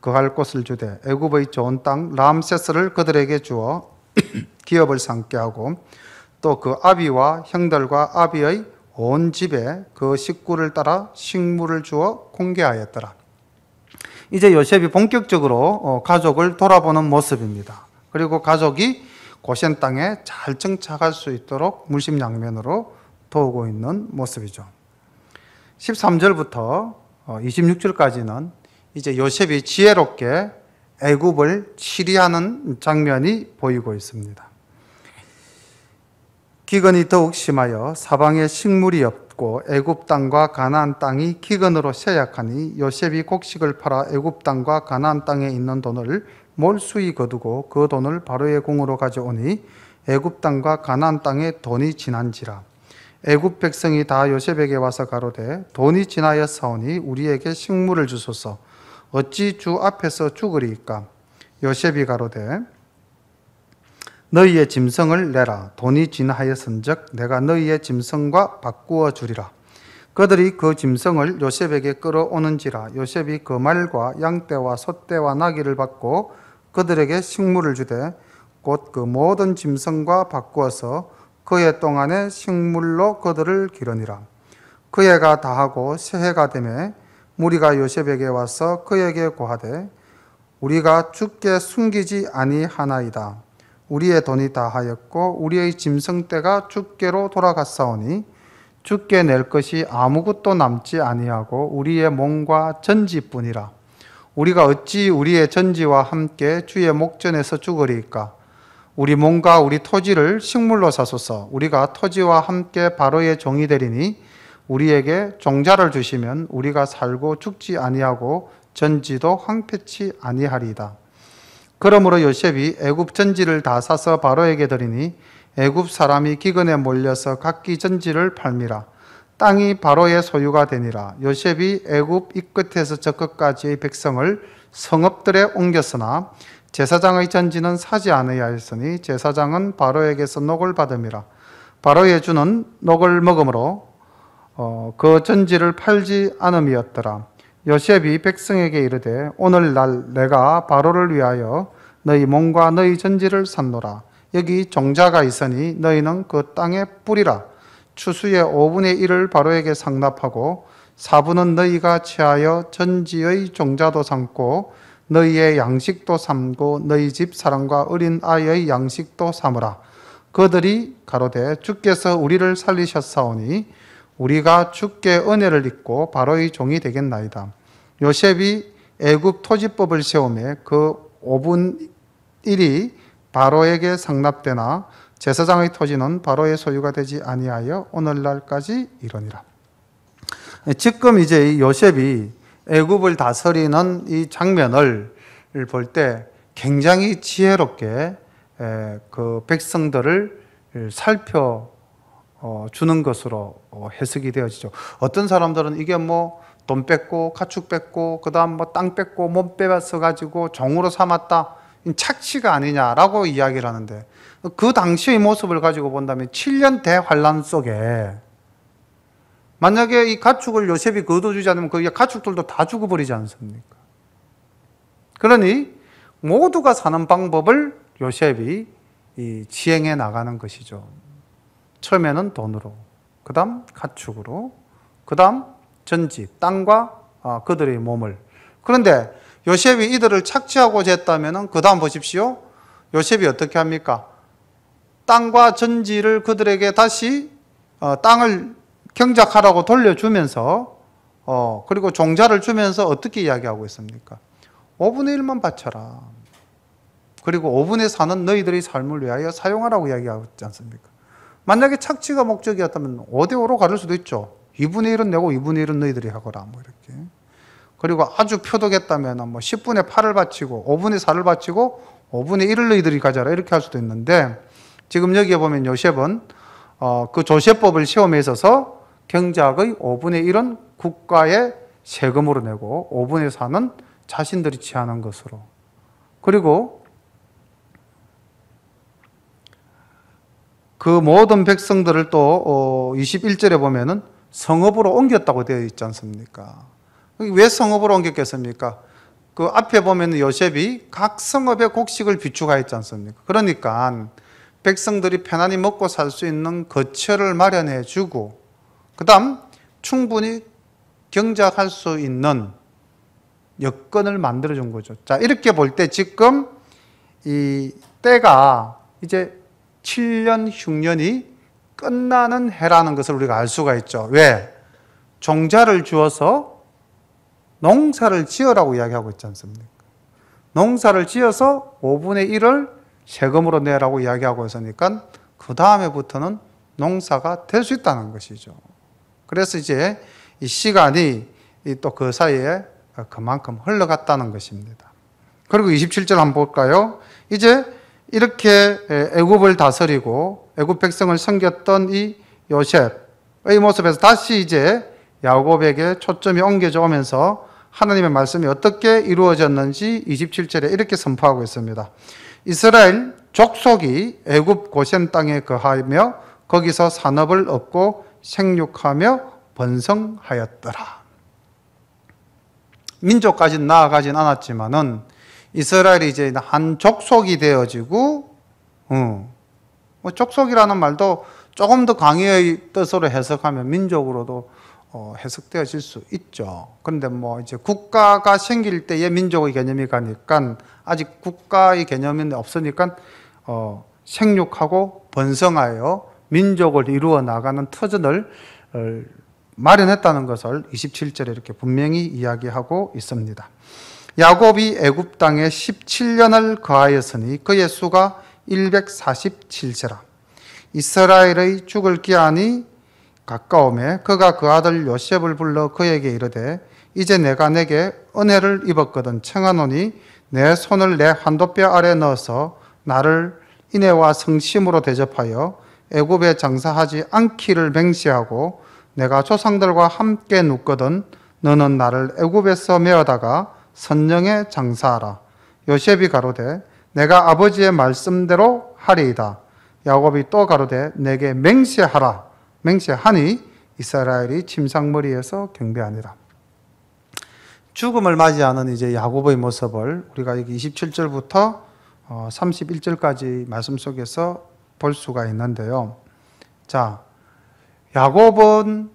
[SPEAKER 1] 거할 곳을 주되 애굽의 좋은 땅 람세스를 그들에게 주어 기업을 삼게 하고 또 그 아비와 형들과 아비의 온 집에 그 식구를 따라 식물을 주어 공개하였더라. 이제 요셉이 본격적으로 가족을 돌아보는 모습입니다. 그리고 가족이 고센 땅에 잘 정착할 수 있도록 물심양면으로 도우고 있는 모습이죠. 13절부터 26절까지는 이제 요셉이 지혜롭게 애굽을 치리하는 장면이 보이고 있습니다. 기근이 더욱 심하여 사방에 식물이 없고 애굽 땅과 가나안 땅이 기근으로 쇠약하니 요셉이 곡식을 팔아 애굽 땅과 가나안 땅에 있는 돈을 몰수히 거두고 그 돈을 바로의 궁으로 가져오니 애굽 땅과 가나안 땅에 돈이 지난지라. 애굽 백성이 다 요셉에게 와서 가로되 돈이 지나였사오니 우리에게 식물을 주소서. 어찌 주 앞에서 죽으리이까? 요셉이 가로되 너희의 짐승을 내라. 돈이 지나하였은즉 내가 너희의 짐승과 바꾸어 주리라. 그들이 그 짐승을 요셉에게 끌어오는지라. 요셉이 그 말과 양떼와 소떼와 나귀를 받고 그들에게 식물을 주되 곧 그 모든 짐승과 바꾸어서 그해 동안에 식물로 그들을 기르니라. 그 해가 다하고 새해가 되매 무리가 요셉에게 와서 그에게 고하되 우리가 주께 숨기지 아니하나이다. 우리의 돈이 다하였고 우리의 짐승떼가 주께로 돌아갔사오니 주께 낼 것이 아무것도 남지 아니하고 우리의 몸과 전지뿐이라. 우리가 어찌 우리의 전지와 함께 주의 목전에서 죽으리이까? 우리 몸과 우리 토지를 식물로 사소서. 우리가 토지와 함께 바로의 종이 되리니 우리에게 종자를 주시면 우리가 살고 죽지 아니하고 전지도 황폐치 아니하리이다. 그러므로 요셉이 애굽 전지를 다 사서 바로에게 드리니 애굽 사람이 기근에 몰려서 각기 전지를 팔미라. 땅이 바로의 소유가 되니라. 요셉이 애굽 이 끝에서 저 끝까지의 백성을 성읍들에 옮겼으나 제사장의 전지는 사지 아니하였으니 제사장은 바로에게서 녹을 받음이라. 바로의 주는 녹을 먹음으로 그 전지를 팔지 않음이었더라. 요셉이 백성에게 이르되 오늘날 내가 바로를 위하여 너희 몸과 너희 전지를 샀노라. 여기 종자가 있으니 너희는 그 땅에 뿌리라. 추수의 5분의 1을 바로에게 상납하고 4분은 너희가 취하여 전지의 종자도 삼고 너희의 양식도 삼고 너희 집 사람과 어린 아이의 양식도 삼으라. 그들이 가로되 주께서 우리를 살리셨사오니 우리가 주께 은혜를 입고 바로의 종이 되겠나이다. 요셉이 애굽 토지법을 세우매 그 5분 1이 바로에게 상납되나 제사장의 토지는 바로의 소유가 되지 아니하여 오늘날까지 이르니라. 지금 이제 요셉이 애굽을 다스리는 이 장면을 볼 때 굉장히 지혜롭게 그 백성들을 살펴 주는 것으로 해석이 되어지죠. 어떤 사람들은 이게 뭐 돈 뺏고 가축 뺏고 그다음 뭐 땅 뺏고 몸 빼앗아 가지고 종으로 삼았다, 착취가 아니냐라고 이야기를 하는데, 그 당시의 모습을 가지고 본다면 7년 대환란 속에 만약에 이 가축을 요셉이 거둬주지 않으면 그 가축들도 다 죽어버리지 않습니까? 그러니 모두가 사는 방법을 요셉이 지행해 나가는 것이죠. 처음에는 돈으로, 그 다음 가축으로, 그 다음 전지, 땅과 그들의 몸을. 그런데 요셉이 이들을 착취하고자 했다면 그 다음 보십시오. 요셉이 어떻게 합니까? 땅과 전지를 그들에게 다시 땅을 경작하라고 돌려주면서 그리고 종자를 주면서 어떻게 이야기하고 있습니까? 5분의 1만 바쳐라. 그리고 5분의 4는 너희들의 삶을 위하여 사용하라고 이야기하고 있지 않습니까? 만약에 착취가 목적이었다면 5대 5로 가를 수도 있죠. 2분의 1은 내고 2분의 1은 너희들이 하거라, 뭐 이렇게. 그리고 아주 표독했다면 뭐 10분의 8을 바치고 5분의 4를 바치고 5분의 1을 너희들이 가져라, 이렇게 할 수도 있는데, 지금 여기에 보면 요셉은 그 조세법을 시험에 있어서 경작의 5분의 1은 국가에 세금으로 내고 5분의 4는 자신들이 취하는 것으로. 그리고 그 모든 백성들을 또 21절에 보면은 성읍으로 옮겼다고 되어 있지 않습니까? 왜 성읍으로 옮겼겠습니까? 그 앞에 보면 요셉이 각 성읍의 곡식을 비축하였지 않습니까? 그러니까 백성들이 편안히 먹고 살 수 있는 거처를 마련해 주고, 그 다음 충분히 경작할 수 있는 여건을 만들어 준 거죠. 자, 이렇게 볼 때 지금 이 때가 이제 7년 흉년이 끝나는 해라는 것을 우리가 알 수가 있죠. 왜? 종자를 주어서 농사를 지으라고 이야기하고 있지 않습니까? 농사를 지어서 5분의 1을 세금으로 내라고 이야기하고 있으니까 그 다음에부터는 농사가 될 수 있다는 것이죠. 그래서 이제 이 시간이 또 그 사이에 그만큼 흘러갔다는 것입니다. 그리고 27절 한번 볼까요? 이제 이렇게 애굽을 다스리고 애굽 백성을 섬겼던 이 요셉의 모습에서 다시 이제 야곱에게 초점이 옮겨져 오면서 하나님의 말씀이 어떻게 이루어졌는지 27절에 이렇게 선포하고 있습니다. 이스라엘 족속이 애굽 고센 땅에 거하며 거기서 산업을 얻고 생육하며 번성하였더라. 민족까지 나아가진 않았지만은 이스라엘이 이제 한 족속이 되어지고, 뭐 족속이라는 말도 조금 더 강의의 뜻으로 해석하면 민족으로도 해석되어질 수 있죠. 그런데 뭐 이제 국가가 생길 때의 민족의 개념이 가니까 아직 국가의 개념이 없으니까 생육하고 번성하여 민족을 이루어 나가는 터전을 마련했다는 것을 27절에 이렇게 분명히 이야기하고 있습니다. 야곱이 애굽 땅에 17년을 거하였으니 그의 수가 147세라. 이스라엘의 죽을 기한이 가까움에 그가 그 아들 요셉을 불러 그에게 이르되 이제 내가 내게 은혜를 입었거든 청하노니 내 손을 내 환도뼈 아래 넣어서 나를 인애와 성심으로 대접하여 애굽에 장사하지 않기를 맹세하고 내가 조상들과 함께 눕거든 너는 나를 애굽에서 메어다가 선정에 장사하라. 요셉이 가로되 내가 아버지의 말씀대로 하리이다. 야곱이 또 가로되 내게 맹세하라. 맹세하니 이스라엘이 침상머리에서 경배하니라. 죽음을 맞이하는 이제 야곱의 모습을 우리가 여기 27절부터 31절까지 말씀 속에서 볼 수가 있는데요. 자, 야곱은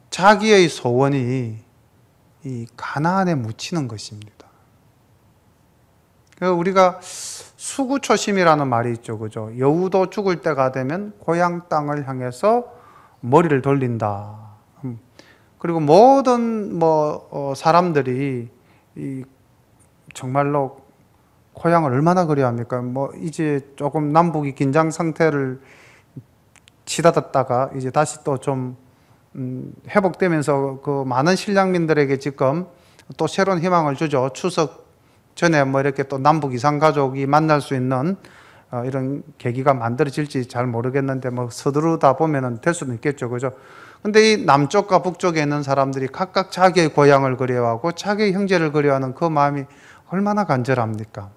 [SPEAKER 1] 자기의 소원이 이 가나안에 묻히는 것입니다. 우리가 수구초심이라는 말이 있죠, 그죠? 여우도 죽을 때가 되면 고향 땅을 향해서 머리를 돌린다. 그리고 모든 사람들이 이 정말로 고향을 얼마나 그리워합니까? 이제 조금 남북이 긴장 상태를 치닫았다가 이제 다시 또 좀 회복되면서 그 많은 신랑민들에게 지금 또 새로운 희망을 주죠. 추석 전에 이렇게 또 남북 이산 가족이 만날 수 있는 이런 계기가 만들어질지 잘 모르겠는데 서두르다 보면은 될 수는 있겠죠, 그죠? 근데 이 남쪽과 북쪽에 있는 사람들이 각각 자기의 고향을 그리워하고 자기의 형제를 그리워하는 그 마음이 얼마나 간절합니까?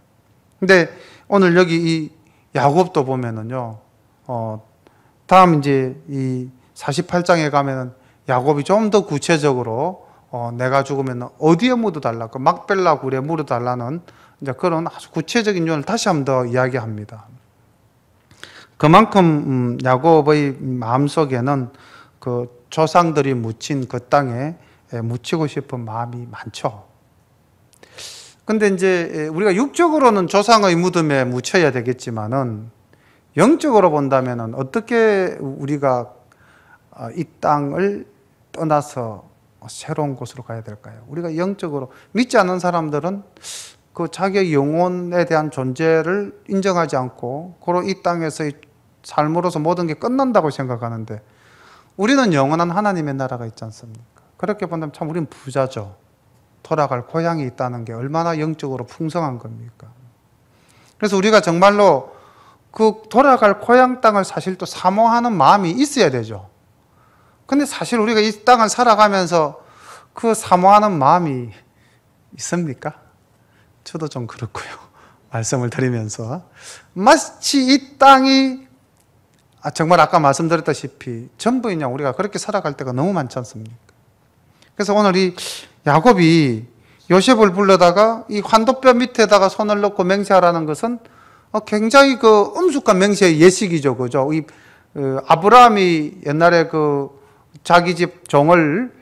[SPEAKER 1] 근데 오늘 여기 이 야곱도 보면은요, 다음 이제 이 48장에 가면은 야곱이 좀 더 구체적으로 내가 죽으면 어디에 묻어달라, 그 막벨라 굴에 묻어달라는 이제 그런 아주 구체적인 요인을 다시 한 번 더 이야기합니다. 그만큼 야곱의 마음속에는 그 조상들이 묻힌 그 땅에 묻히고 싶은 마음이 많죠. 근데 이제 우리가 육적으로는 조상의 무덤에 묻혀야 되겠지만은 영적으로 본다면은 어떻게 우리가 이 땅을 떠나서 새로운 곳으로 가야 될까요? 우리가 영적으로 믿지 않는 사람들은 그 자기의 영혼에 대한 존재를 인정하지 않고 고로 이 땅에서의 삶으로서 모든 게 끝난다고 생각하는데 우리는 영원한 하나님의 나라가 있지 않습니까? 그렇게 본다면 참 우리는 부자죠. 돌아갈 고향이 있다는 게 얼마나 영적으로 풍성한 겁니까? 그래서 우리가 정말로 그 돌아갈 고향 땅을 사실 또 사모하는 마음이 있어야 되죠. 근데 사실 우리가 이 땅을 살아가면서 그 사모하는 마음이 있습니까? 저도 좀 그렇고요. 말씀을 드리면서 마치 이 땅이 정말 아까 말씀드렸다시피 전부 그냥 우리가 그렇게 살아갈 때가 너무 많지 않습니까? 그래서 오늘 이 야곱이 요셉을 불러다가 이 환도뼈 밑에다가 손을 넣고 맹세하라는 것은 굉장히 그 엄숙한 맹세의 예식이죠, 그죠? 이 아브라함이 옛날에 그 자기 집 종을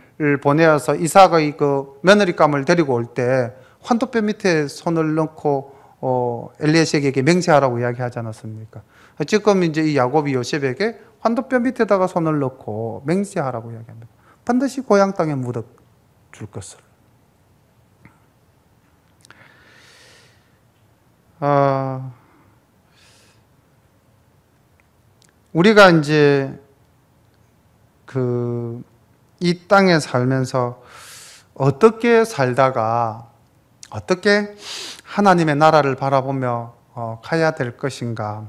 [SPEAKER 1] 보내어서 이삭의 그 며느리감을 데리고 올 때 환도뼈 밑에 손을 넣고 엘리에셀에게 맹세하라고 이야기하지 않았습니까? 지금 이제 이 야곱이 요셉에게 환도뼈 밑에다가 손을 넣고 맹세하라고 이야기합니다. 반드시 고향 땅에 묻어 줄 것을. 우리가 이제 이 땅에 살면서 어떻게 살다가 어떻게 하나님의 나라를 바라보며 가야 될 것인가.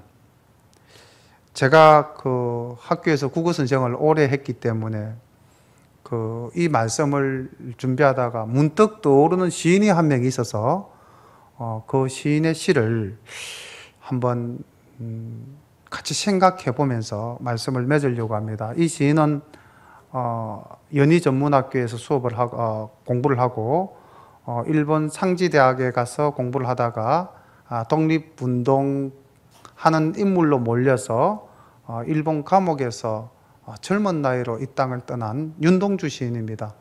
[SPEAKER 1] 제가 그 학교에서 국어 선생을 오래 했기 때문에 이 말씀을 준비하다가 문득 떠오르는 시인이 한 명 있어서 그 시인의 시를 한번 같이 생각해 보면서 말씀을 맺으려고 합니다. 이 시인은 연희전문학교에서 공부를 하고 일본 상지대학에 가서 공부를 하다가 독립운동하는 인물로 몰려서 일본 감옥에서 젊은 나이로 이 땅을 떠난 윤동주 시인입니다.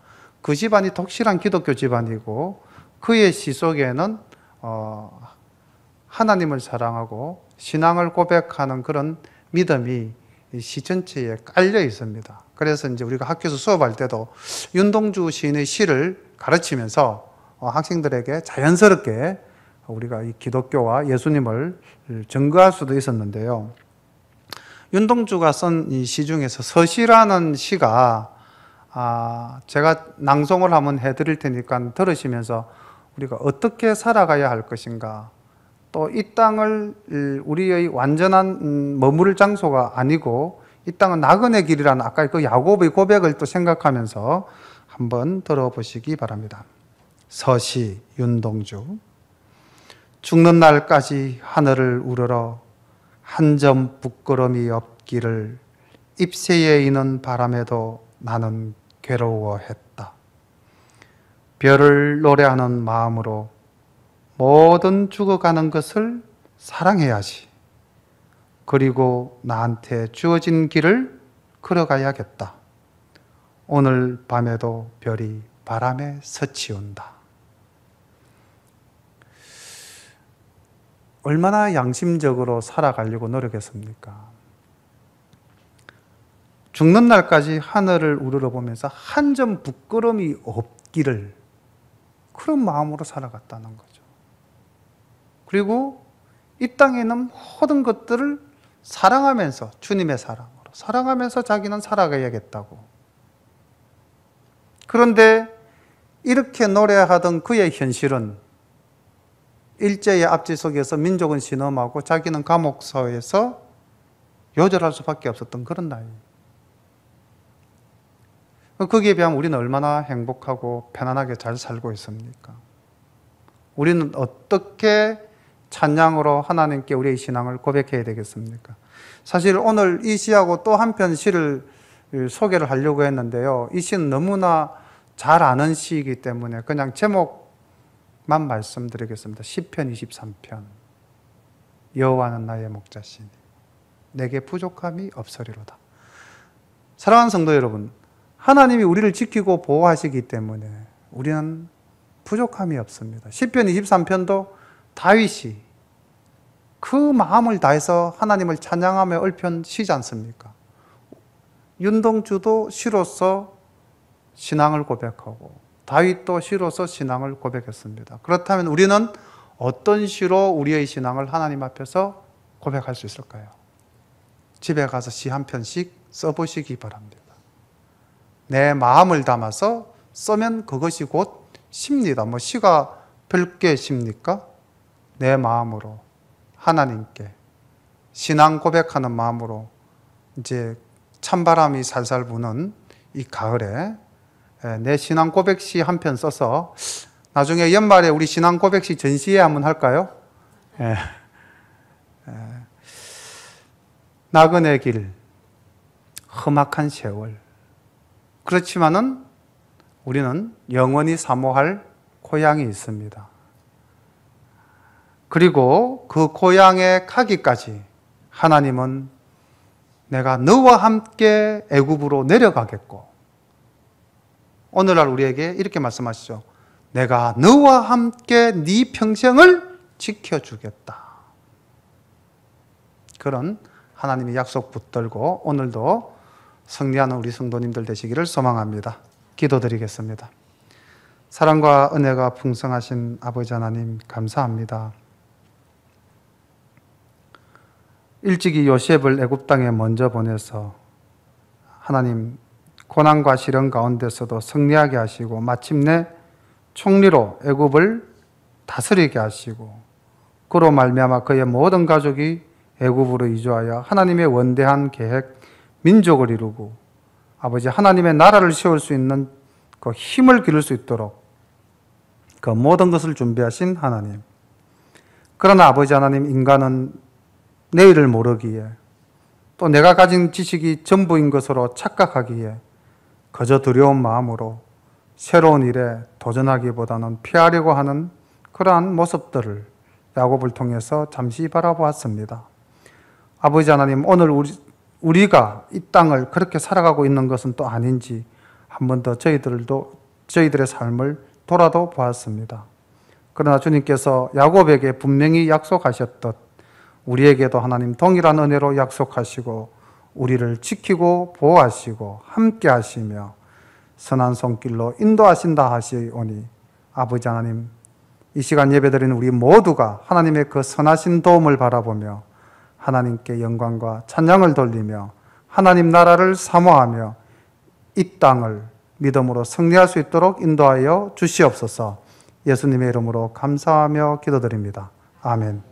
[SPEAKER 1] 그 집안이 독실한 기독교 집안이고 그의 시 속에는 하나님을 사랑하고 신앙을 고백하는 그런 믿음이 시 전체에 깔려 있습니다. 그래서 이제 우리가 학교에서 수업할 때도 윤동주 시인의 시를 가르치면서 학생들에게 자연스럽게 우리가 이 기독교와 예수님을 증거할 수도 있었는데요. 윤동주가 쓴 이 시 중에서 서시라는 시가 제가 낭송을 한번 해드릴 테니까 들으시면서 우리가 어떻게 살아가야 할 것인가, 또 이 땅을 우리의 완전한 머무를 장소가 아니고 이 땅은 나그네 길이라는 아까 그 야곱의 고백을 또 생각하면서 한번 들어보시기 바랍니다. 서시 윤동주. 죽는 날까지 하늘을 우러러 한 점 부끄럼이 없기를 잎새에 이는 바람에도 나는 괴로워했다. 별을 노래하는 마음으로 모든 죽어가는 것을 사랑해야지. 그리고 나한테 주어진 길을 걸어가야겠다. 오늘 밤에도 별이 바람에 스치운다. 얼마나 양심적으로 살아가려고 노력했습니까? 죽는 날까지 하늘을 우러러보면서 한 점 부끄러움이 없기를, 그런 마음으로 살아갔다는 거죠. 그리고 이 땅에 있는 모든 것들을 사랑하면서, 주님의 사랑으로 사랑하면서 자기는 살아가야겠다고. 그런데 이렇게 노래하던 그의 현실은 일제의 압제 속에서 민족은 신음하고 자기는 감옥소에서 요절할 수밖에 없었던 그런 나이. 거기에 비하면 우리는 얼마나 행복하고 편안하게 잘 살고 있습니까? 우리는 어떻게 찬양으로 하나님께 우리의 신앙을 고백해야 되겠습니까? 사실 오늘 이 시하고 또 한편 시를 소개를 하려고 했는데요. 이 시는 너무나 잘 아는 시이기 때문에 그냥 제목만 말씀드리겠습니다. 시편 23편. 여호와는 나의 목자시니 내게 부족함이 없으리로다. 사랑하는 성도 여러분, 하나님이 우리를 지키고 보호하시기 때문에 우리는 부족함이 없습니다. 시편 23편도 다윗이 그 마음을 다해서 하나님을 찬양하며 읊은 시지 않습니까? 윤동주도 시로서 신앙을 고백하고 다윗도 시로서 신앙을 고백했습니다. 그렇다면 우리는 어떤 시로 우리의 신앙을 하나님 앞에서 고백할 수 있을까요? 집에 가서 시 한 편씩 써보시기 바랍니다. 내 마음을 담아서 쓰면 그것이 곧 시입니다. 뭐 시가 별게 시입니까? 내 마음으로 하나님께 신앙 고백하는 마음으로 이제 찬바람이 살살 부는 이 가을에 내 신앙 고백시 한 편 써서 나중에 연말에 우리 신앙 고백시 전시회 한번 할까요? 나그네 길, 험악한 세월. 그렇지만은 우리는 영원히 사모할 고향이 있습니다. 그리고 그 고향에 가기까지 하나님은 내가 너와 함께 애굽으로 내려가겠고 오늘날 우리에게 이렇게 말씀하시죠. 내가 너와 함께 네 평생을 지켜주겠다. 그런 하나님의 약속 붙들고 오늘도 승리하는 우리 성도님들 되시기를 소망합니다. 기도드리겠습니다. 사랑과 은혜가 풍성하신 아버지 하나님 감사합니다. 일찍이 요셉을 애굽 땅에 먼저 보내서 하나님 고난과 시련 가운데서도 승리하게 하시고 마침내 총리로 애굽을 다스리게 하시고 그로 말미암아 그의 모든 가족이 애굽으로 이주하여 하나님의 원대한 계획, 민족을 이루고 아버지 하나님의 나라를 세울 수 있는 그 힘을 기를 수 있도록 그 모든 것을 준비하신 하나님. 그러나 아버지 하나님, 인간은 내일을 모르기에 또 내가 가진 지식이 전부인 것으로 착각하기에 그저 두려운 마음으로 새로운 일에 도전하기보다는 피하려고 하는 그러한 모습들을 야곱을 통해서 잠시 바라보았습니다. 아버지 하나님, 오늘 우리가 이 땅을 그렇게 살아가고 있는 것은 또 아닌지 한 번 더 저희들의 삶을 돌아도 보았습니다. 그러나 주님께서 야곱에게 분명히 약속하셨듯 우리에게도 하나님 동일한 은혜로 약속하시고 우리를 지키고 보호하시고 함께 하시며 선한 손길로 인도하신다 하시오니 아버지 하나님, 이 시간 예배드리는 우리 모두가 하나님의 그 선하신 도움을 바라보며 하나님께 영광과 찬양을 돌리며 하나님 나라를 사모하며 이 땅을 믿음으로 승리할 수 있도록 인도하여 주시옵소서. 예수님의 이름으로 감사하며 기도드립니다. 아멘.